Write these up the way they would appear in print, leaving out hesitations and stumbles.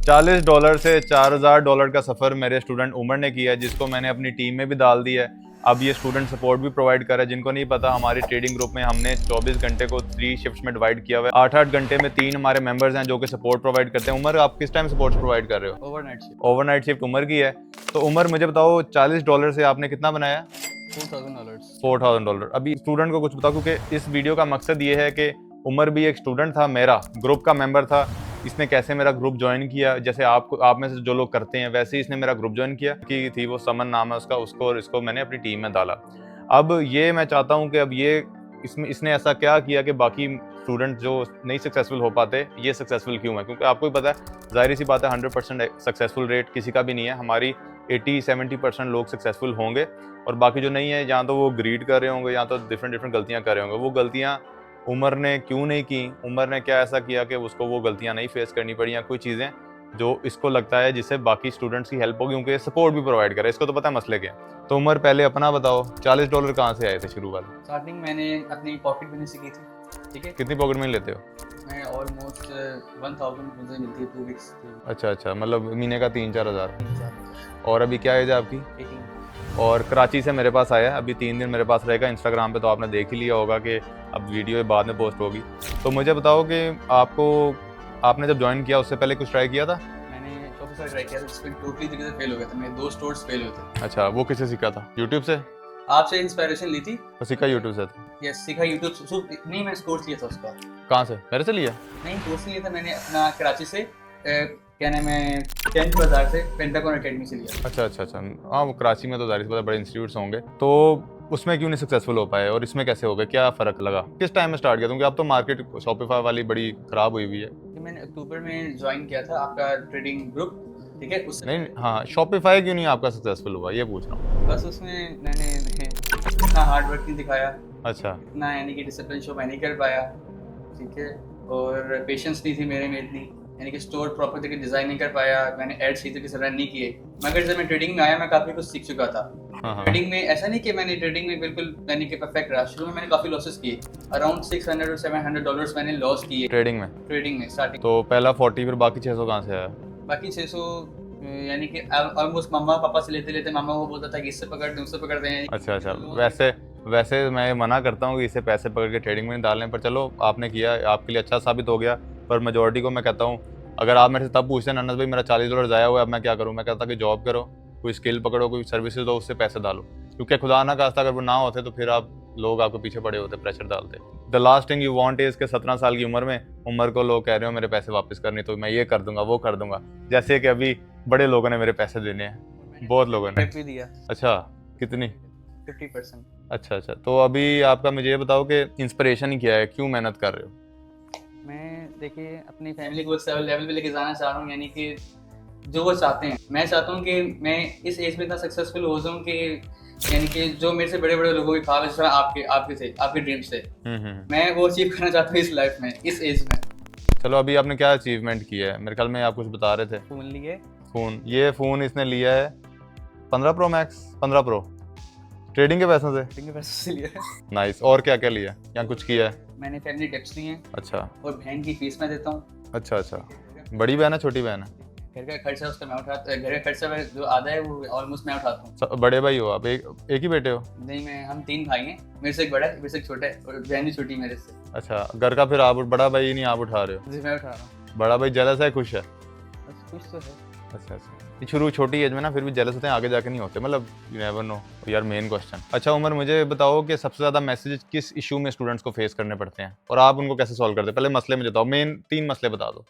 $40 से $4000 का सफ़र मेरे स्टूडेंट उमर ने किया है, जिसको मैंने अपनी टीम में भी डाल दिया है। अब ये स्टूडेंट सपोर्ट भी प्रोवाइड कर रहा है। जिनको नहीं पता, हमारी ट्रेडिंग ग्रुप में हमने 24 घंटे को 3 शिफ्ट्स में डिवाइड किया हुआ है। 8-8 घंटे में 3 हमारे मेंबर्स हैं जो कि सपोर्ट प्रोवाइड करते हैं। उमर, आप किस टाइम सपोर्ट प्रोवाइड कर रहे हो? ओवरनाइट शिफ्ट उमर की है। तो उमर, मुझे बताओ, $40 से आपने कितना बनाया? $4000। अभी स्टूडेंट को कुछ बताओ, क्योंकि इस वीडियो का मकसद ये है कि उमर भी एक स्टूडेंट था, मेरा ग्रुप का मेंबर था। इसने कैसे मेरा ग्रुप ज्वाइन किया, जैसे आप में से जो लोग करते हैं वैसे ही इसने मेरा ग्रुप ज्वाइन किया। कि थी वो समन नाम है उसका, उसको और इसको मैंने अपनी टीम में डाला। अब ये मैं चाहता हूँ कि अब ये इसने ऐसा क्या किया कि बाकी स्टूडेंट जो नहीं सक्सेसफुल हो पाते, ये सक्सेसफुल क्यों है? क्योंकि आपको ही पता है, जाहिर सी बात है, 100% सक्सेसफुल रेट किसी का भी नहीं है। हमारी 80-70% लोग सक्सेसफुल होंगे और बाकी जो नहीं है, या तो वो ग्रीड कर रहे होंगे या तो डिफरेंट गलतियाँ कर रहे होंगे। वो गलतियाँ उमर ने क्यों नहीं की? उमर ने क्या ऐसा किया कि उसको वो गलतियाँ नहीं फेस करनी पड़ी, या कोई चीज़ें जो इसको लगता है जिससे बाकी स्टूडेंट्स की हेल्प होगी, क्योंकि सपोर्ट भी प्रोवाइड करे। इसको तो पता है मसले क्या। तो उमर, पहले अपना बताओ, $40 कहाँ से आए थे शुरू वाले? स्टार्टिंग मैंने अपनी पॉकेट मनी से की थी, ठीक है। कितनी पॉकेट मनी लेते हो? मैं ऑलमोस्ट 1000 मुझे मिलती है 2 वीक्स की। अच्छा, मतलब महीने का 3-4 हज़ार। और अभी क्या एज है आपकी? 18। और कराची से मेरे पास आया, अभी 3 दिन मेरे पास रहेगा। इंस्टाग्राम पे तो आपने देख ही लिया होगा कि अब वीडियो बाद में पोस्ट होगी। तो मुझे बताओ कि आपने जब ज्वाइन किया उससे पहले कुछ ट्राई किया था? मैंने काफ़ी सारा ट्राई किया था, जिसमें टोटली तरीके से फेल हो गया था। मेरे 2 स्टोर्स फेल हुए थे। अच्छा, वो किससे सीखा था? यूट्यूब से? आपसे इंस्पिरेशन ली थी? तो सीखा यूट्यूब से था? यस, सीखा यूट्यूब से। नहीं, मैं कोर्स लिया था उसका। कहाँ से? मेरे से लिया? नहीं, कोर्स नहीं लिया था मैंने, अपना कराची से क्या नाम है, 10th बाजार से पेंटागन एकेडमी से लिया। अच्छा। हाँ, वो कराची में तो जाहिर सी बात है बड़े इंस्टीट्यूट्स होंगे। तो उसमें क्यों नहीं सक्सेसफुल हो पाए और इसमें कैसे हो गए? क्या फ़र्क लगा? किस टाइम में स्टार्ट किया? क्योंकि अब तो मार्केट शॉपिफाई वाली बड़ी ख़राब हुई हुई है। मैंने अक्टूबर में ज्वाइन किया था आपका ट्रेडिंग ग्रुप, ठीक है। उससे नहीं, हाँ, शॉपिफाई क्यों नहीं आपका सक्सेसफुल हुआ, ये पूछ रहा हूँ। बस उसमें मैंने इतना हार्ड वर्क नहीं दिखाया। अच्छा। इतना यानी कि डिसिप्लिन शो मैं नहीं कर पाया, ठीक है। और पेशेंस नहीं थी मेरे में इतनी, यानी कि स्टोर प्रॉपर तरीके डिज़ाइन नहीं कर पाया। मैंने एड सही तरीके से रन नहीं किए। मगर जब मैं ट्रेडिंग में आया, मैं काफ़ी कुछ सीख चुका था। ट्रेडिंग में ऐसा नहीं कि मैंने ट्रेडिंग में बिल्कुल यानी कि परफेक्ट रहा। शुरू में मैंने काफ़ी लॉसेस किए, अराउंड $600 और $700 मैंने लॉस किए ट्रेडिंग में स्टार्टिंग। तो पहला 40, फिर बाकी 600 कहाँ से आया? बाकी 600 यानी कि ऑलमोस्ट मम्मा पापा से लेते लेते मामा वो बोलता था कि इससे पकड़ दें, उससे पकड़ दें। अच्छा, वैसे मैं मना करता हूँ कि इसे पैसे पकड़ के ट्रेडिंग में नहीं डालने, पर चलो आपने किया, आपके लिए अच्छा साबित हो गया। पर मेजोरिटी को मैं कहता हूँ, अगर आप मेरे से तब पूछते हैं, अनस भाई मेरा $40 ज़ाया हुआ है, अब मैं क्या करूँ? मैं कहता कि जॉब करो, कोई स्किल पकड़ो, कोई सर्विसेज दो, उससे पैसे डालो। क्योंकि खुदा ना खास्ता अगर वो ना होते तो फिर लोग आपके पीछे पड़े होते, प्रेशर डालते। The last thing you want is के 17 साल की उम्र में उमर को लोग कह रहे हो मेरे पैसे वापस करने, तो मैं ये कर दूंगा, वो कर दूंगा। जैसे कि अभी बड़े लोगों ने मेरे पैसे देने हैं, बहुत लोगों ने भी दिया। अच्छा, कितनी? 50%। अच्छा। तो अभी आपका मुझे ये बताओ कि इंस्पिरेशन क्या है, क्यों मेहनत कर रहे हो? मैं देखिए अपनी फैमिली को उस लेवल पे लेके जाना चाह रहा हूँ, यानी कि जो वो चाहते हैं। मैं चाहता हूँ कि मैं इस एज में इतना सक्सेसफुल हो जाऊँ कि यानी कि जो मेरे से बड़े बड़े लोगों की ख्वाब है, जिस तरह आपके थे, आपके ड्रीम्स थे, मैं वो अचीव करना चाहता हूँ इस लाइफ में, इस एज में। चलो, अभी आपने क्या अचीवमेंट किया है? मेरे ख्याल में आप कुछ बता रहे थे। फ़ोन लिए। ये फ़ोन इसने लिया है 15 प्रो मैक्स, 15 प्रो ट्रेडिंग के पैसों से लिया। नाइस। और क्या क्या लिया या कुछ किया है? मैंने फैमिली डेब्ट्स लिए हैं। अच्छा। और बहन की फीस मैं देता हूँ। अच्छा। बड़ी बहन है, छोटी बहन है? घर का खर्चा उसका मैं उठाता, घर का खर्चा जो आधा है वो ऑलमोस्ट मैं उठाता हूँ। बड़े भाई हो आप? एक ही बेटे हो? नहीं, हम 3 भाई हैं। मेरे से एक बड़ा है, मेरे से एक छोटा है, और बहन भी छोटी मेरे से। अच्छा, घर का फिर आप बड़ा भाई नहीं आप उठा रहे हो? जी, मैं उठा रहा हूँ। बड़ा भाई जेलस है, खुश है? कुछ तो है। अच्छा। शुरू छोटी एज में ना फिर भी जेलस होते हैं, आगे जाके नहीं होते, मतलब यू नेवर नो यार, मेन क्वेश्चन। अच्छा उमर, मुझे बताओ कि सबसे ज़्यादा मैसेज किस इशू में स्टूडेंट्स को फेस करने पड़ते हैं और आप उनको कैसे सॉल्व करते हैं? पहले मसले मुझे बताओ, मेन 3 मसले बता दो।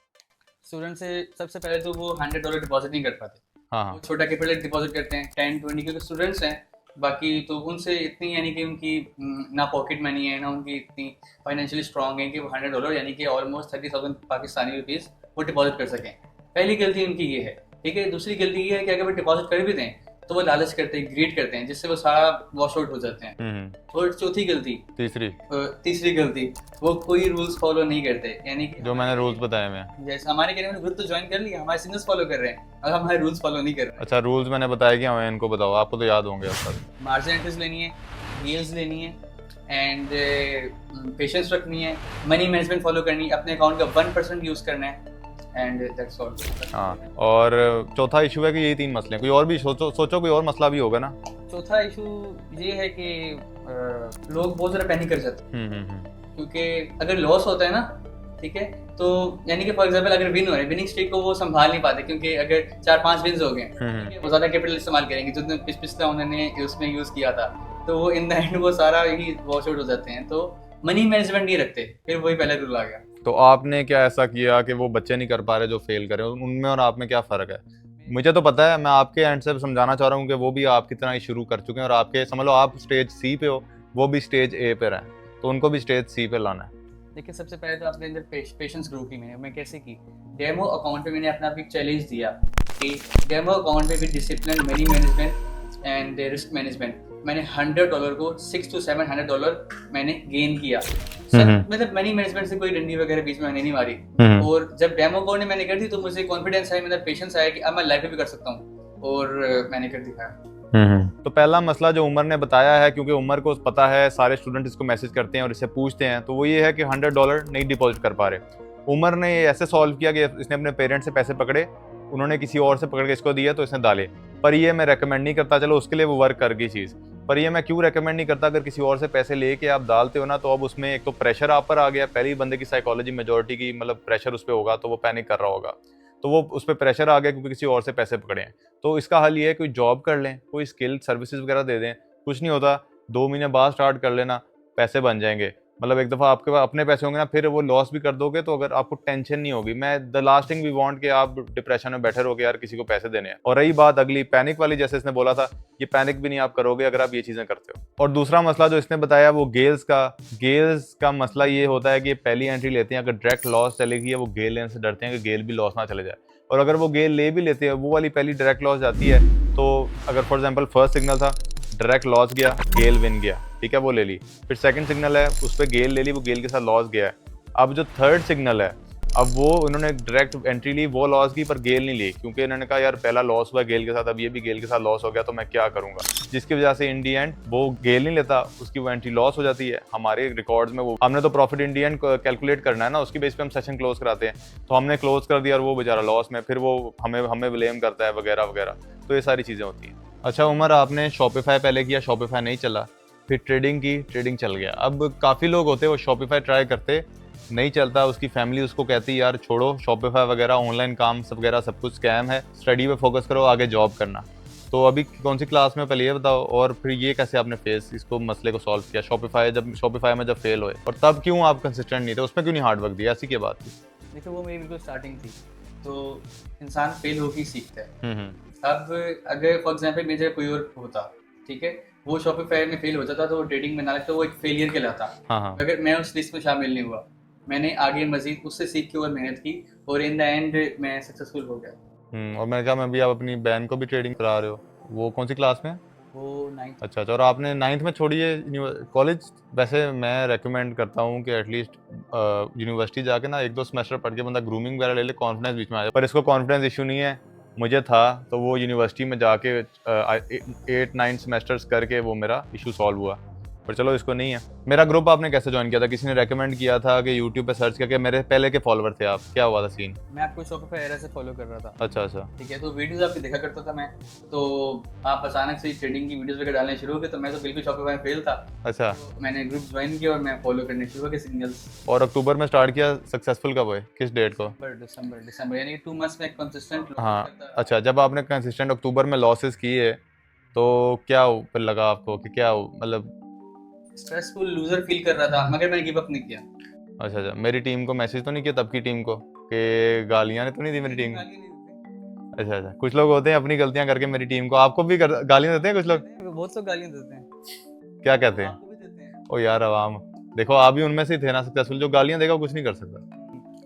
स्टूडेंट से सबसे पहले तो वो $100 डिपॉजिट नहीं कर पाते। हाँ। वो छोटा कैपिटल डिपॉजिट करते हैं 10-20, क्योंकि स्टूडेंट्स हैं। बाकी तो उनसे इतनी यानी कि उनकी ना पॉकेट मनी है, ना उनकी इतनी फाइनेंशियली स्ट्रॉन्ग है कि वो $100 यानी कि ऑलमोस्ट 30,000 पाकिस्तानी रुपीज़ वो डिपॉजिट कर सकें। पहली गलती उनकी ये है, ठीक है। दूसरी गलती ये है कि अगर वो डिपॉजिट कर भी दें तो वो लालच करते हैं, ग्रीड करते हैं, जिससे वो सारा वॉश आउट हो जाते हैं। और चौथी गलती, तीसरी गलती, वो कोई रूल्स फॉलो नहीं करते, यानी कि जो मैंने रूल्स बताए हैं। जैसे हमारे कहने में ग्रुप तो ज्वाइन कर लिया, हमारे सिग्नल्स फॉलो कर रहे हैं और हमारे रूल्स फॉलो नहीं कर रहे। अच्छा, रूल्स मैंने बताया क्या हैं, इनको बताओ, आपको तो याद होंगे। मार्जिन एंट्रीज लेनी है, डील्स लेनी है, एंड पेशेंस रखनी है, मनी मैनेजमेंट फॉलो करनी है, अपने अकाउंट का 1% यूज़ करना है, एंड दैट्स ऑल। हाँ, और चौथा इशू है कि यही 3 मसले हैं, कोई और भी सोचो कोई और मसला भी होगा ना। चौथा इशू ये है कि लोग बहुत ज़्यादा पैनिक कर जाते हैं, क्योंकि अगर लॉस होता है ना, ठीक है, तो यानी कि फॉर एग्जांपल अगर विन हो रहा है, विनिंग स्ट्रीक को वो संभाल नहीं पाते, क्योंकि अगर 4-5 विन्स हो गए वो ज़्यादा कैपिटल इस्तेमाल करेंगे जितने पिछला उन्होंने उसमें यूज़ किया था, तो वो इन द एंड वो सारा यही वॉश आउट हो जाते हैं। तो मनी मैनेजमेंट नहीं रखते, फिर वही पहले रूल आ गया। तो आपने क्या ऐसा किया कि वो बच्चे नहीं कर पा रहे जो फेल करे, उनमें और आप में क्या फ़र्क है? मुझे तो पता है, मैं आपके एंड से समझाना चाह रहा हूँ कि वो भी आपकी तरह ही शुरू कर चुके हैं और आपके समझ लो आप स्टेज सी पे हो, वो भी स्टेज ए पे रहे, तो उनको भी स्टेज सी पे लाना है। देखिए, सबसे पहले तो अपने अंदर पेशेंस ग्रो की मैं कैसे की, डेमो अकाउंट पे मैंने अपना एक चैलेंज दिया कि डेमो अकाउंट में with discipline, money management and risk management मैंने $100 को $600 to $700 मैंने गेन किया। मतलब मनी मैनेजमेंट से कोई डंडी वगैरह बीच में मैंने नहीं मारी, और जब डेमो अकाउंट मैंने कर दी तो मुझे कॉन्फिडेंस आया, मतलब पेशेंस आया कि अब मैं लाइफ में भी कर सकता हूँ, और मैंने कर दिखाया। तो पहला मसला जो उमर ने बताया है, क्योंकि उमर को पता है सारे स्टूडेंट इसको मैसेज करते हैं और इससे पूछते हैं, तो वो ये है कि $100 नहीं डिपॉजिट कर पा रहे। उमर ने ये ऐसे सॉल्व किया कि इसने अपने पेरेंट्स से पैसे पकड़े, उन्होंने किसी और से पकड़ के इसको दिया तो इसने डाले। पर ये मैं रेकमेंड नहीं करता, चलो उसके लिए वो वर्क कर गई चीज़, पर ये मैं क्यों रेकमेंड नहीं करता, अगर किसी और से पैसे लेके आप डालते हो ना, तो अब उसमें एक तो प्रेशर आप पर आ गया, पहले ही बंदे की साइकोलॉजी मेजोरिटी की मतलब प्रेशर उस पर होगा, तो वो पैनिक कर रहा होगा, तो वो उस पर प्रेशर आ गया क्योंकि किसी और से पैसे पकड़े हैं। तो इसका हल ये है कोई जॉब कर लें, कोई स्किल सर्विसेज वगैरह दे दें, कुछ नहीं होता, 2 महीने बाद स्टार्ट कर लेना, पैसे बन जाएंगे। मतलब एक दफ़ा आपके पास अपने पैसे होंगे ना, फिर वो लॉस भी कर दोगे तो अगर आपको टेंशन नहीं होगी। मैं the last thing we want कि आप डिप्रेशन में बैठे रहोगे यार किसी को पैसे देने हैं। और रही बात अगली पैनिक वाली, जैसे इसने बोला था, ये पैनिक भी नहीं आप करोगे अगर आप ये चीज़ें करते हो। और दूसरा मसला जो इसने बताया वो गेल्स का मसला ये होता है कि पहली एंट्री लेते हैं, अगर डायरेक्ट लॉस चलेगी वो गेल लेने से डरते हैं कि गेल भी लॉस ना चले जाए, और अगर वो गेल ले भी लेते हैं, वो वाली पहली डायरेक्ट लॉस जाती है, तो अगर फॉर एग्जांपल फर्स्ट सिग्नल था, डायरेक्ट लॉस गया, गेल विन गया, ठीक है, वो ले ली। फिर सेकंड सिग्नल है, उस पर गेल ले ली, वो गेल के साथ लॉस गया है। अब जो थर्ड सिग्नल है, अब वो उन्होंने डायरेक्ट एंट्री ली, वो लॉस की पर गेल नहीं ली, क्योंकि इन्होंने कहा यार पहला लॉस हुआ गेल के साथ, अब ये भी गेल के साथ लॉस हो गया तो मैं क्या करूंगा, जिसकी वजह से इन दी एंड वो गेल नहीं लेता, उसकी वो एंट्री लॉस हो जाती है। हमारे रिकॉर्ड्स में वो हमने तो profit in the and calculate करना है ना, उसकी बेस पे हम सेशन क्लोज कराते हैं, तो हमने क्लोज कर दिया और वो बेचारा लॉस में, फिर वो हमें ब्लेम करता है वगैरह वगैरह, तो ये सारी चीज़ें होती हैं। अच्छा उमर, आपने शॉपिफाई पहले किया, शॉपिफाई नहीं चला, फिर ट्रेडिंग की, ट्रेडिंग चल गया। अब काफ़ी लोग होते हैं वो शॉपिफाई ट्राई करते, नहीं चलता, उसकी फैमिली उसको कहती है यार छोड़ो शॉपिफाई वगैरह, ऑनलाइन काम सब वगैरह सब कुछ स्कैम है, स्टडी पे फोकस करो, आगे जॉब करना। तो अभी कौन सी क्लास में पहले ये बताओ, और फिर ये कैसे आपने इसको मसले को सॉल्व किया, शॉपिफाई में जब फेल हुए, और तब क्यों आप कंसिस्टेंट नहीं थे, उसमें क्यों नहीं हार्ड वर्क दिया, ऐसी क्या बात थी? देखो, वो मेरी बिल्कुल स्टार्टिंग थी, तो इंसान फेल होकर सीखता है। अब अगर फॉर एग्जांपल मेरे कोई और होता, ठीक है, वो शॉपिफाई में फेल होता था तो वो ट्रेडिंग में ना लगता, वो एक फेलियर कहलाता। अगर मैं उस लिस्ट में शामिल नहीं हुआ, मैंने आगे मजीद उससे सीख के और मेहनत की, और इन द एंड मैं सक्सेसफुल हो गया। और मैंने कहा मैं भी, आप अपनी बहन को भी ट्रेडिंग करा रहे हो, वो कौन सी क्लास में? वो 9th। अच्छा, और आपने 9th में छोड़ी है कॉलेज? वैसे मैं रेकमेंड करता हूँ कि एटलीस्ट यूनिवर्सिटी जाके ना 1-2 सेमेस्टर पढ़ के बंदा ग्रूमिंग वगैरह ले ले, कॉन्फिडेंस बीच में आ जाए। पर इसको कॉन्फिडेंस इशू नहीं है, मुझे था, तो वो यूनिवर्सिटी में जाके 8-9 सेमेस्टर्स करके वो मेरा इशू सॉल्व हुआ, पर चलो इसको नहीं है। मेरा ग्रुप आपने कैसे ज्वाइन किया था? किसी ने रेकमेंड किया था कि यूट्यूब पे सर्च करके? मेरे पहले के फॉलोवर थे आप, क्या हुआ था सीन? मैं आपको शॉपिफाई एरा से फॉलो कर रहा था। अच्छा, ठीक है, तो वीडियोस आपकी देखा करता था मैं, तो आप अचानक से ट्रेडिंग की वीडियोस वगैरह डालने शुरू हो गए, तो मैं तो बिल्कुल शॉपिफाई में फेल था। अच्छा, तो मैंने ग्रुप ज्वाइन किया और मैं फॉलो करने शुरू हो गए सिग्नल्स। और अक्टूबर में स्टार्ट किया, सक्सेसफुल कब हुए, किस डेट को? दिसंबर, यानी 2 मंथ्स में कंसिस्टेंट। हाँ, अच्छा, जब आपने कंसिस्टेंट अक्टूबर में लॉसेस किए तो क्या फिर लगा आपको कि क्या मतलब? स्ट्रेसफुल, लूजर फील कर रहा था, मगर मैंने गिव अप नहीं किया। अच्छा, मेरी टीम को मैसेज तो नहीं किया तब की टीम को कि गालियाँ ने तो नहीं दी मेरी टीम को? अच्छा, कुछ लोग होते हैं अपनी गलतियां करके मेरी टीम को, आपको भी गालियां देते हैं कुछ लोग? बहुत लोग गालियां देते हैं। क्या कहते हैं? ओ यार अवाम, देखो आप भी उनमें से ही थे ना सक्सेसफुल, जो गालियां देगा कुछ नहीं कर सकता।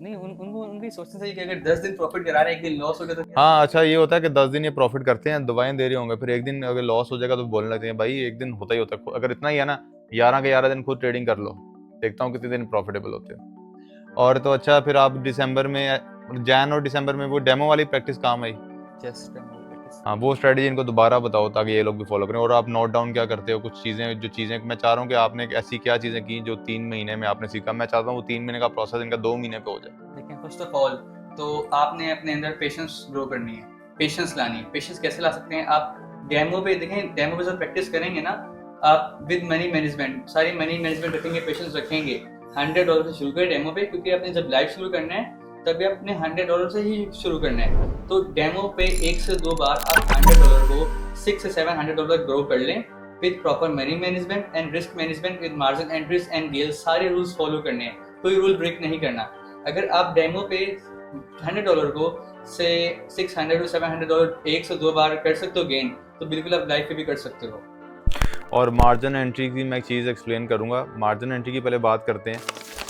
नहीं, उनको उनकी सोचना चाहिए कि अगर 10 दिन प्रॉफिट करा रहे हैं, एक दिन लॉस हो गया तो हाँ, अच्छा, ये होता है कि 10 दिन ये प्रॉफिट करते हैं, दवाएं दे रहे होंगे, फिर एक दिन अगर लॉस हो जाएगा तो बोलने लगते हैं भाई एक दिन होता ही होता है, अगर इतना ही है ना 11 के 11 दिन खुद ट्रेडिंग कर लो, देखता हूँ कितने दिन प्रॉफिटेबल होते हैं। और तो अच्छा, फिर आप दिसंबर में, जैन और दिसंबर में वो डेमो वाली प्रैक्टिस काम आई? हाँ, वो स्ट्रेटजी इनको दोबारा बताओ ताकि ये लोग भी फॉलो करें। और आप नोट डाउन क्या करते हो कुछ चीज़ें, जो चीज़ें मैं चाह रहा हूँ कि आपने ऐसी क्या चीज़ें की जो 3 महीने में आपने सीखा, मैं चाहता हूँ वो 3 महीने का प्रोसेस इनका 2 महीने पे हो जाए। देखिए, फर्स्ट ऑफ ऑल तो आपने अपने अंदर पेशेंस ग्रो करनी है, पेशेंस लानी है। पेशेंस कैसे ला सकते हैं आप? डेमो पे देखें, डेमो पे जब प्रैक्टिस करेंगे ना आप विद मनी मैनेजमेंट, सारी मनी मैनेजमेंट रखेंगे, पेशेंस रखेंगे। $100 से शुरू करें डेमो पे, क्योंकि आपने जब लाइव शुरू करना है तभी अपने $100 से ही शुरू करना है। तो डेमो पे 1 से 2 बार आप $100 को $600 से $700 ग्रो कर लें with proper money management and risk management, with margin entries and Gales. सारे रूल्स फॉलो करने हैं, कोई रूल ब्रेक नहीं करना। अगर आप डेमो पे $100 को से $600 to $700 1 से 2 बार कर सकते हो गेन, तो बिल्कुल आप लाइफ पे भी कर सकते हो। और मार्जिन एंट्री की मैं एक चीज़ एक्सप्लेन करूंगा। मार्जिन एंट्री की पहले बात करते हैं।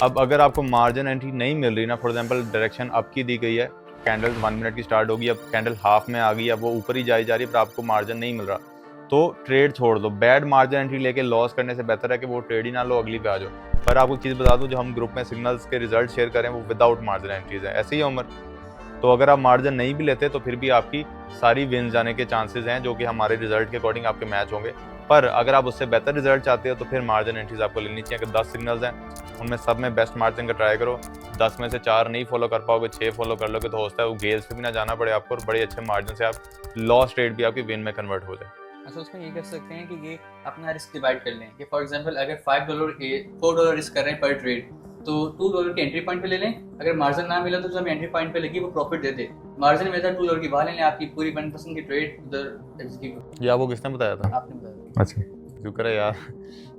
अब अगर आपको मार्जिन एंट्री नहीं मिल रही ना, फॉर एग्जांपल डायरेक्शन अप की दी गई है, कैंडल 1 मिनट की स्टार्ट होगी, अब कैंडल हाफ में आ गई, अब वो ऊपर ही जाई जा रही है पर आपको मार्जिन नहीं मिल रहा, तो ट्रेड छोड़ दो। बैड मार्जिन एंट्री लेके लॉस करने से बेहतर है कि वो ट्रेड ही ना लो, अगली पे आ जाओ। पर आपको चीज़ बता दूं, जो हम ग्रुप में सिग्नल्स के रिजल्ट शेयर करें वो विदाउट मार्जिन एंट्रीज है। ऐसे ही है उमर। तो अगर आप मार्जिन नहीं भी लेते तो फिर भी आपकी सारी विन जाने के चांसेस हैं, जो कि हमारे रिजल्ट के अकॉर्डिंग आपके मैच होंगे। पर अगर आप उससे बेहतर रिजल्ट चाहते हो तो फिर मार्जिन एंट्रीज आपको लेनी चाहिए। कि 10 सिग्नल्स हैं, उनमें सब में बेस्ट मार्जिन का ट्राई करो। 10 में से 4 नहीं फॉलो कर पाओगे, 6 फॉलो कर लोगे तो हो सकता है वो गेल्स पे भी ना जाना पड़े आपको, और बड़े अच्छे मार्जिन से आप लॉस ट्रेड भी आपकी विन में कन्वर्ट हो जाए। अच्छा, उसमें ये कर सकते हैं कि ये अपना रिस्क डिवाइड कर लें कि फॉर एग्जांपल अगर $4 रिस्क कर रहे हैं पर ट्रेड, तो $2 के एंट्री पॉइंट पे ले लें। अगर मार्जिन ना मिला तो जो हमें एंट्री पॉइंट पे लगी वो प्रॉफिट दे दे। मार्जिन मिला तो $2 की वहाँ ले लें, आपकी पूरी 1% की ट्रेड उधर एग्जीक्यूट। ये आपको किसने बताया था? आपने बताया। अच्छा, शुक्र है यार,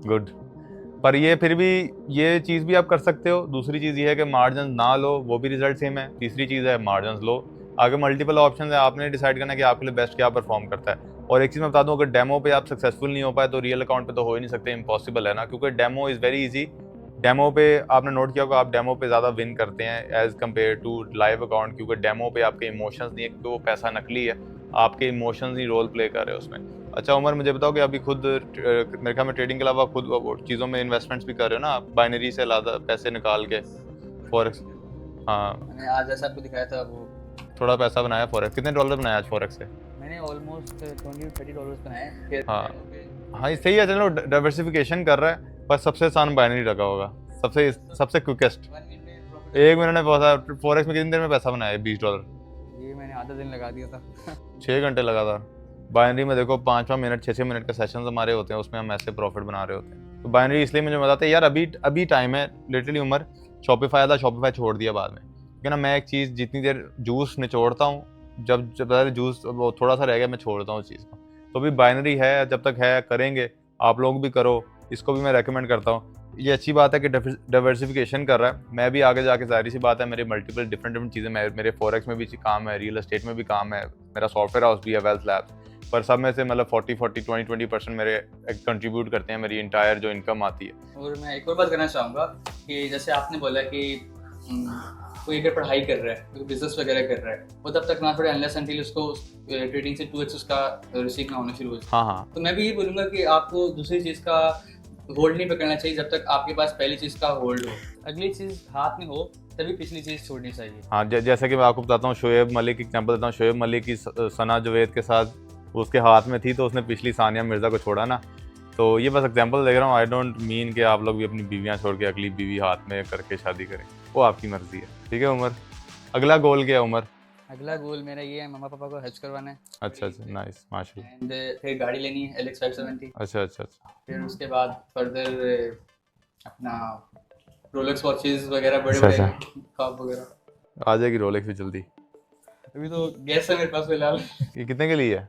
गुड। पर ये फिर भी ये चीज़ भी आप कर सकते हो। दूसरी चीज़ ये है कि मार्जिन ना लो, वो भी रिजल्ट सेम है। तीसरी चीज़ है मार्जिन लो। आगे मल्टीपल ऑप्शन है, आपने डिसाइड करना है कि आपके लिए बेस्ट क्या परफॉर्म करता है। और एक चीज़ मैं बता दूं, अगर डेमो पे आप सक्सेसफुल नहीं हो पाए तो रियल अकाउंट पे तो हो ही नहीं सकते, इम्पॉसिबल है ना, क्योंकि demo is very easy. Demo पे आपने नोट किया होगा, आप डेमो पे ज़्यादा विन करते हैं as compare to live account, क्योंकि डेमो पे आपके इमोशंस नहीं है, क्योंकि वो पैसा नकली है, आपके इमोशंस ही रोल प्ले कर रहे हैं उसमें। अच्छा उमर, मुझे बताओ कि अभी खुद मेरे ख्याल में ट्रेडिंग के अलावा खुद चीज़ों में इन्वेस्टमेंट्स भी कर रहे हो ना आप, बाइनरी से ज़्यादा पैसे निकाल के फॉरेक्स? हाँ, मैंने आज जैसा आपको दिखाया था वो थोड़ा पैसा बनाया फॉरेक्स। कितने डॉलर बनाया आज फॉरेक्स से? मैंने ऑलमोस्ट $20-30 बनाए। फिर हाँ हाँ, ये सही है, चलो डाइवर्सिफिकेशन कर रहा है। पर सबसे आसान बाइनरी रखा होगा, सबसे क्विकेस्ट। 1 मिनट में पैसा फॉरेक्स में कितनी देर में पैसा बनाया? $20। ये मैंने आधा दिन लगा दिया था। 6 घंटे लगातार। बाइनरी में देखो 5-5 मिनट 6-6 मिनट के सेशंस हमारे होते हैं, उसमें हम ऐसे प्रॉफिट बना रहे होते हैं। तो बाइनरी इसलिए मुझे बताते हैं यार, अभी टाइम है लिटरली। उमर शॉपिफाई था, शॉपिफाई छोड़ दिया बाद में, क्योंकि ना मैं एक चीज़ जितनी देर जूस निचोड़ता हूँ, जब जूस वो थोड़ा सा रह गया मैं छोड़ता हूँ उस चीज़ को। तो अभी बाइनरी है, जब तक है करेंगे, आप लोग भी करो, इसको भी मैं रेकमेंड करता हूँ। ये अच्छी बात है कि डाइवर्सिफिकेशन कर रहा है। मैं भी आगे जाके जाहिर सी बात है, मेरे मल्टीपल डिफरेंट चीज़ें, मेरे फॉरेक्स में भी काम है, रियल एस्टेट में भी काम है, मेरा सॉफ्टवेयर हाउस भी है, वेल्थ लैब्स। पर सब में से मतलब 20% मेरे कंट्रीब्यूट करते हैं मेरी इंटायर जो इनकम आती है। और मैं एक और बात करना चाहूँगा कि जैसे आपने बोला कि कोई अगर पढ़ाई कर रहा है, कोई बिजनेस वगैरह कर रहा है, वो तब तक ना थोड़े अनलेस अनटिल उसको ट्रेडिंग से 2x उसका रिसीव ना होना शुरू हो जाए। हाँ हाँ, तो मैं भी ये बोलूँगा कि आपको दूसरी चीज़ का होल्ड नहीं पकड़ना चाहिए जब तक आपके पास पहली चीज़ का होल्ड हो। अगली चीज़ हाथ में हो तभी पिछली चीज़ छोड़नी चाहिए। हाँ, जैसे कि मैं आपको बताता हूँ, शोएब मलिक की एग्जांपल देता हूँ। शोएब मलिक की सना जावेद के साथ उसके हाथ में थी, तो उसने पिछली सानिया मिर्ज़ा को छोड़ा ना। तो ये बस एग्जांपल दे रहा हूँ। आई डोंट मीन कि आप लोग भी अपनी बीवियाँ छोड़ के अगली बीवी हाथ में करके शादी करें, वो आपकी मर्जी है। ठीक है उमर, अगला गोल क्या है उमर? अगला गोल मेरा ये है, मम्मा पापा को हज करवाना है। अच्छा, नाइस, माशाल्लाह। एंड फिर गाड़ी लेनी है LX 570। अच्छा। फिर उसके बाद फर्दर अपना रोलेक्स वॉचेस वगैरह, बड़े अच्छा, बड़े कप वगैरह। आ जाएगी रोलेक्स भी जल्दी। अभी तो गैस है मेरे पास फिलहाल। ये कितने के लिए है?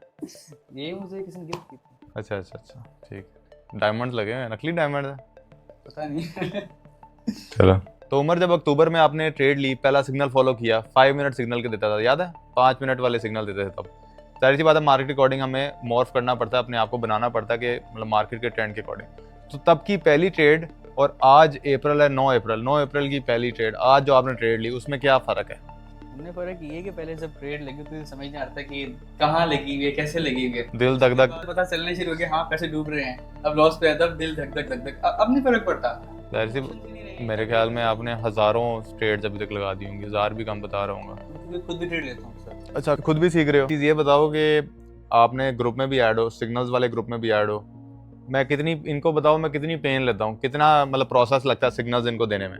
ये मुझे किसी ने गिफ्ट की थी। अच्छा, ठीक। डायमंड लगे हैं, नकली डायमंड है? पता नहीं। चलो। तो उमर, जब अक्टूबर में आपने ट्रेड ली, पहला सिग्नल फॉलो किया, 5 मिनट सिग्नल के देता था, याद है? 5 मिनट वाले सिग्नल देते थे तब। जाहिर सी बात है, मार्केट के अकॉर्डिंग हमें मॉर्फ करना पड़ता है, अपने आप को बनाना पड़ता है कि मतलब मार्केट के ट्रेंड के अकॉर्डिंग। तो तब की पहली ट्रेड और आज अप्रैल है, 9 अप्रैल की पहली ट्रेड, आज जो आपने ट्रेड ली, उसमें क्या फ़र्क है? हमने फर्क ये कि पहले जब ट्रेड लगी तो समझ नहीं आता कि कहाँ लगी हुई है, कैसे लगी हुई है। दिल धक धक, पता चलने शुरू हो गया, हाँ पैसे डूब रहे हैं, अब लॉस पे है, तब दिल धक धक। अब नहीं फर्क पड़ता। जाहिर सी मेरे ख्याल में आपने हज़ारों ट्रेड्स अभी तक लगा दी होंगी, 1000 भी कम बता रहा हूँ। खुद भी ट्रेड लेता हूँ सर। अच्छा, खुद भी सीख रहे हो? चीज़ ये बताओ कि आपने ग्रुप में भी ऐड हो, सिग्नल्स वाले ग्रुप में भी ऐड हो। मैं कितनी, इनको बताओ मैं कितनी पेन लेता हूँ, कितना मतलब प्रोसेस लगता है सिग्नल्स इनको देने में?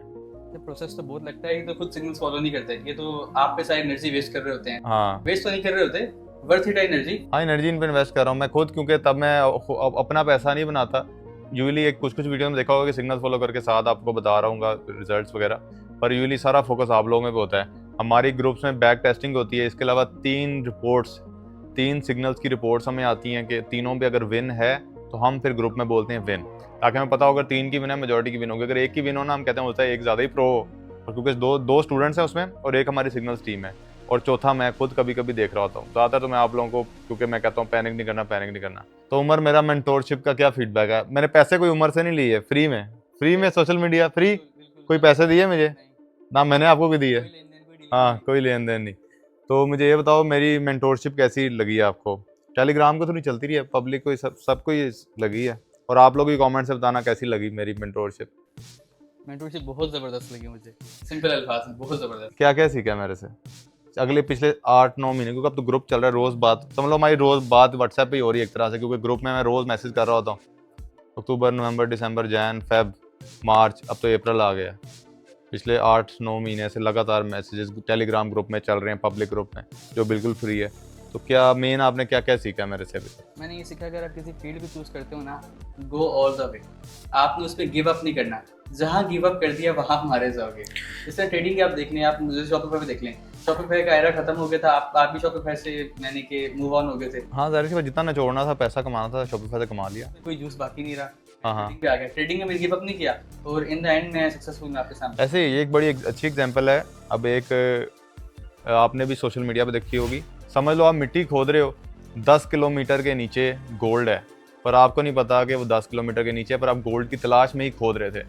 प्रोसेस तो बहुत लगता है, ये तो खुद सिग्नल्स फॉलो नहीं करते, ये तो आप पे सारी एनर्जी वेस्ट कर रहे होते हैं। हाँ वेस्ट तो नहीं कर रहे होते, वर्थ इट एनर्जी। हाँ, एनर्जी इन पे इन्वेस्ट कर रहा हूँ मैं खुद, क्योंकि तब मैं अपना पैसा नहीं बनाता। यूजली एक कुछ वीडियो में देखा होगा कि सिग्नल फॉलो करके साथ आपको बता रहा हूँ रिजल्ट्स वगैरह, पर यूजली सारा फोकस आप लोगों में भी होता है। हमारी ग्रुप्स में बैक टेस्टिंग होती है, इसके अलावा 3 सिग्नल्स की रिपोर्ट्स हमें आती हैं कि तीनों पे अगर विन है तो हम फिर ग्रुप में बोलते हैं विन, ताकि हमें पता हो अगर 3 की विन है मेजॉरिटी की विन होगी। अगर एक की विन हो ना, हम कहते हैं होता है एक ज़्यादा ही प्रो हो, और क्योंकि दो स्टूडेंट्स हैं उसमें और एक हमारी सिग्नल्स टीम है, और चौथा मैं खुद कभी कभी देख रहा होता हूँ। ज़्यादातर तो मैं आप लोगों को, क्योंकि मैं कहता हूँ पैनिक नहीं करना। तो उमर, मेरा मेंटोरशिप का क्या फीडबैक है? मैंने पैसे कोई उमर से नहीं लिए, फ्री में सोशल मीडिया फ्री, कोई पैसे दिए मुझे ना, मैंने आपको भी दिए। हाँ, कोई लेन देन नहीं। तो मुझे ये बताओ मेरी मेंटोरशिप कैसी लगी है आपको? टेलीग्राम को तो नहीं चलती रही है, पब्लिक को सबको ही लगी है, और आप लोग भी कमेंट से बताना कैसी लगी मेरी मेंटोरशिप। मेंटोरशिप बहुत ज़बरदस्त लगी मुझे, सिंपल अल्फाज में बहुत ज़बरदस्त। क्या क्या सीखा मेरे से अगले पिछले 8-9 महीने, क्योंकि अब तो ग्रुप चल रहा है, रोज़ बात समझ लो हमारी रोज़ बात व्हाट्सएप पे ही हो रही है एक तरह से, क्योंकि ग्रुप में मैं रोज़ मैसेज कर रहा होता हूँ। अक्टूबर, नवंबर, दिसंबर, जैन, फेब, मार्च, अब तो अप्रैल आ गया। पिछले 8-9 महीने से लगातार मैसेजेस टेलीग्राम ग्रुप में चल रहे हैं, पब्लिक ग्रुप में जो बिल्कुल फ्री है। तो क्या मेन आपने क्या क्या सीखा मेरे से अभी? मैंने ये सीखा, अगर आप किसी फील्ड भी चूज करते हो ना, गो ऑल द वे। आपने उस पर गिव अप नहीं करना, जहाँ गिव अप कर दिया वहाँ मारे जाओगे। जैसे ट्रेडिंग आप देख लें, आप मुझे शॉपिफाई पे देख लें, शॉपिफाई का एरा खत्म हो गया था, आप भी शॉपिफाई से यानी कि मूव ऑन हो गए थे। हाँ, जाहिर सी बात, जितना निचोड़ना था, पैसा कमाना था, शॉपिफाई से कमा लिया। कोई जूस बाकी नहीं रहा। हाँ। ट्रेडिंग पे आ गया, ट्रेडिंग में मैंने गिव अप नहीं किया, और इन द एंड मैं सक्सेसफुल हूं आपके सामने। ऐसे ही एक बड़ी अच्छी एग्जांपल है। अब एक आपने भी सोशल मीडिया पे देखी होगी, समझ लो आप मिट्टी खोद रहे हो, 10 किलोमीटर के नीचे गोल्ड है, पर आपको नहीं पता कि वो 10 किलोमीटर के नीचे, पर आप गोल्ड की तलाश में ही खोद रहे थे।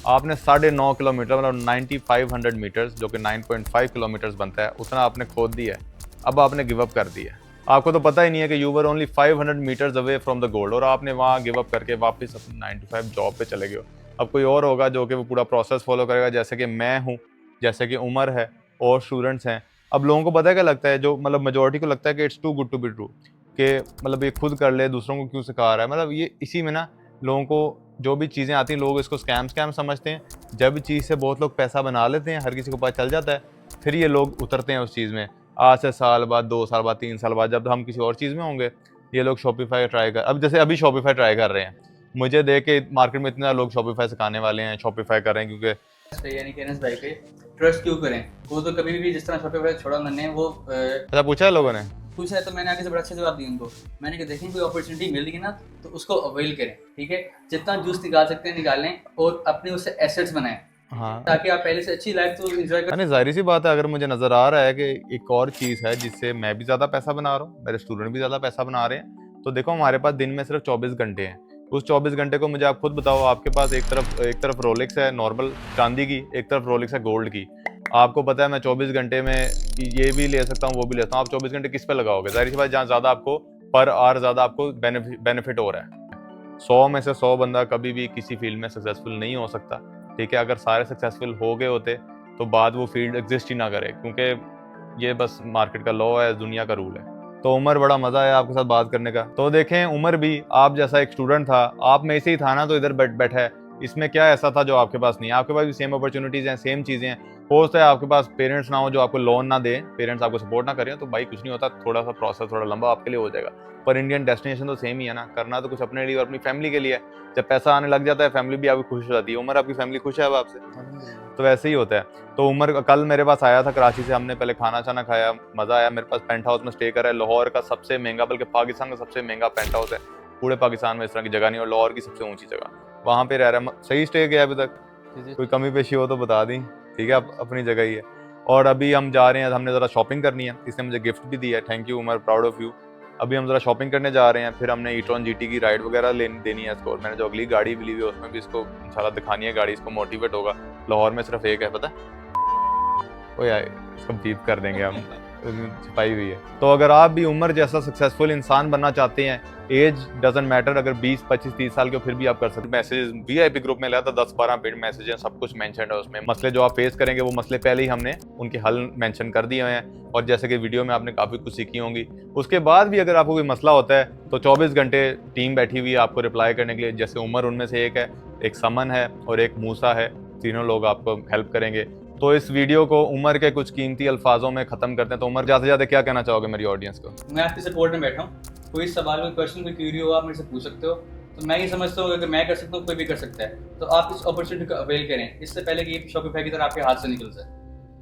आपने 9.5 किलोमीटर, मतलब 9500 मीटर्स, जो कि 9.5 किलोमीटर्स बनता है, उतना आपने खोद दिया है। अब आपने गिव अप कर दिया है, आपको तो पता ही नहीं है कि you were only 500 metres away from the gold, और आपने वहाँ गिव अप करके वापस अपनी 9 to 5 जॉब पे चले गए हो। अब कोई और होगा जो कि वो पूरा प्रोसेस फॉलो करेगा, जैसे कि मैं हूँ, जैसे कि उमर है, और स्टूडेंट्स हैं। अब लोगों को पता है क्या लगता है, जो मतलब मेजोरिटी को लगता है कि it's too good to be true, कि मतलब ये खुद कर ले, दूसरों को क्यों सिखा रहा है। मतलब ये इसी में ना लोगों को जो भी चीज़ें आती हैं, लोग इसको स्कैम समझते हैं। जब चीज़ से बहुत लोग पैसा बना लेते हैं, हर किसी को पता चल जाता है, फिर ये लोग उतरते हैं उस चीज़ में। आज से साल बाद, 2 साल बाद, 3 साल बाद, जब हम किसी और चीज़ में होंगे, ये लोग शॉपिफाई ट्राई कर, अब जैसे अभी शॉपिफाई ट्राई कर रहे हैं, मुझे देख के मार्केट में इतने लोग शॉपिफाई सिखाने वाले हैं, शॉपिफाई कर रहे हैं, क्योंकि यानी कि एनएस भाई पे ट्रस्ट क्यों करें। वो तो कभी भी जिस तरह शॉपिफाई छोड़ा उन्होंने, वो ऐसा पूछा है लोगों ने, पूछा है, तो मैंने आगे से बड़ा अच्छा जवाब दिया उनको। मैंने कहा देखें कोई अपॉर्चुनिटी मिल रही है ना, तो उसको अवेल करें, ठीक है, जितना जूस निकाल सकते हैं निकालें, और अपने उससे एसेट्स बनाएं। हाँ, ताकि आप पहले से अच्छी लाइफ तो एंजॉय कर। जाहिर सी बात है, अगर मुझे नज़र आ रहा है कि एक और चीज़ है जिससे मैं भी ज़्यादा पैसा बना रहा हूँ, मेरे स्टूडेंट भी ज़्यादा पैसा बना रहे हैं, तो देखो हमारे पास दिन में सिर्फ 24 घंटे हैं। उस 24 घंटे को मुझे आप खुद बताओ, आपके पास एक तरफ रोलेक्स है नॉर्मल चांदी की, एक तरफ रोलेक्स है गोल्ड की। आपको पता है मैं 24 घंटे में ये भी ले सकता हूँ, वो भी ले सकता हूँ। आप 24 घंटे किस पे लगाओगे? जाहिर सी बात, जहाँ ज़्यादा आपको पर आवर ज़्यादा आपको बेनिफिट हो रहा है। 100 में से 100 बंदा कभी भी किसी फील्ड में सक्सेसफुल नहीं हो सकता, ठीक है। अगर सारे सक्सेसफुल हो गए होते तो बाद वो फील्ड एग्जिस्ट ही ना करे, क्योंकि ये बस मार्केट का लॉ है, दुनिया का रूल है। तो उमर, बड़ा मज़ा आया आपके साथ बात करने का। तो देखें, उमर भी आप जैसा एक स्टूडेंट था, आप में से ही था ना, तो इधर बैठा है। इसमें क्या ऐसा था जो आपके पास नहीं है? आपके पास भी सेम अपॉर्चुनिटीज़ हैं, सेम चीज़ें हैं। हो सकता है आपके पास पेरेंट्स ना हो जो आपको लोन ना दें, पेरेंट्स आपको सपोर्ट ना करें, तो भाई कुछ नहीं होता, थोड़ा सा प्रोसेस थोड़ा लंबा आपके लिए हो जाएगा, पर इंडियन डेस्टिनेशन तो सेम ही है ना। करना तो कुछ अपने लिए और अपनी फैमिली के लिए है। जब पैसा आने लग जाता है, फैमिली भी आपकी खुश हो जाती है। उमर, आपकी फैमिली खुश है अब आपसे? तो वैसे ही होता है। तो उमर कल मेरे पास आया था कराची से, हमने पहले खाना छाना खाया, मज़ा आया। मेरे पास पेंट हाउस में स्टे करा है, लाहौर का सबसे महंगा, बल्कि पाकिस्तान का सबसे महंगा पेंट हाउस है। पूरे पाकिस्तान में इस तरह की जगह नहीं, और लाहौर की सबसे ऊंची जगह, वहाँ पे रह रहा है। सही स्टे किया अभी तक? कोई कमी पेशी हो तो बता दी, ठीक है, अपनी जगह ही है। और अभी हम जा रहे हैं, हमने ज़रा शॉपिंग करनी है, इसने मुझे गिफ्ट भी दिया है, thank you Umar, proud of you. अभी हम ज़रा शॉपिंग करने जा रहे हैं, फिर हमने ई-ट्रॉन GT की राइड वगैरह देनी है इसको। मैंने जो अगली गाड़ी भी ली हुई है उसमें भी इसको इंशाल्लाह दिखानी है गाड़ी, इसको मोटिवेट होगा। लाहौर में सिर्फ एक है, पता है? ओ यार, इसको बीप कर देंगे हम, छुपाई हुई है। तो अगर आप भी उमर जैसा सक्सेसफुल इंसान बनना चाहते हैं, एज डजंट मैटर, अगर 20, 25, 30 साल के हो, फिर भी आप कर सकते हैं। मैसेज VIP ग्रुप में लाया था, 10-12 पेड मैसेज हैं, सब कुछ मेंशन है उसमें। मसले जो आप फेस करेंगे, वो मसले पहले ही हमने उनके हल मेंशन कर दिए हैं, और जैसे कि वीडियो में आपने काफ़ी कुछ सीखी होंगी। उसके बाद भी अगर आपको कोई मसला होता है, तो 24 घंटे टीम बैठी हुई है आपको रिप्लाई करने के लिए। जैसे उमर उनमें से एक है, एक समन है और एक मूसा है, तीनों लोग आपको हेल्प करेंगे। तो इस वीडियो को उमर के कुछ कीमती अल्फाजों में ख़त्म करते हैं। तो उमर, ज़्यादा से ज़्यादा क्या कहना चाहोगे मेरी ऑडियंस को? मैं आपके सपोर्ट में बैठा हूँ, कोई सवाल, कोई क्वेश्चन, कोई क्यूरी हो, आप मेरे से पूछ सकते हो। तो मैं ये समझता हूँ अगर मैं कर सकता हूँ, कोई भी कर सकता है। तो आप इस अपॉर्चुनिटी को अवेल करें, इससे पहले कि ये शॉपिफाई की तरह आपके हाथ से निकल जाए।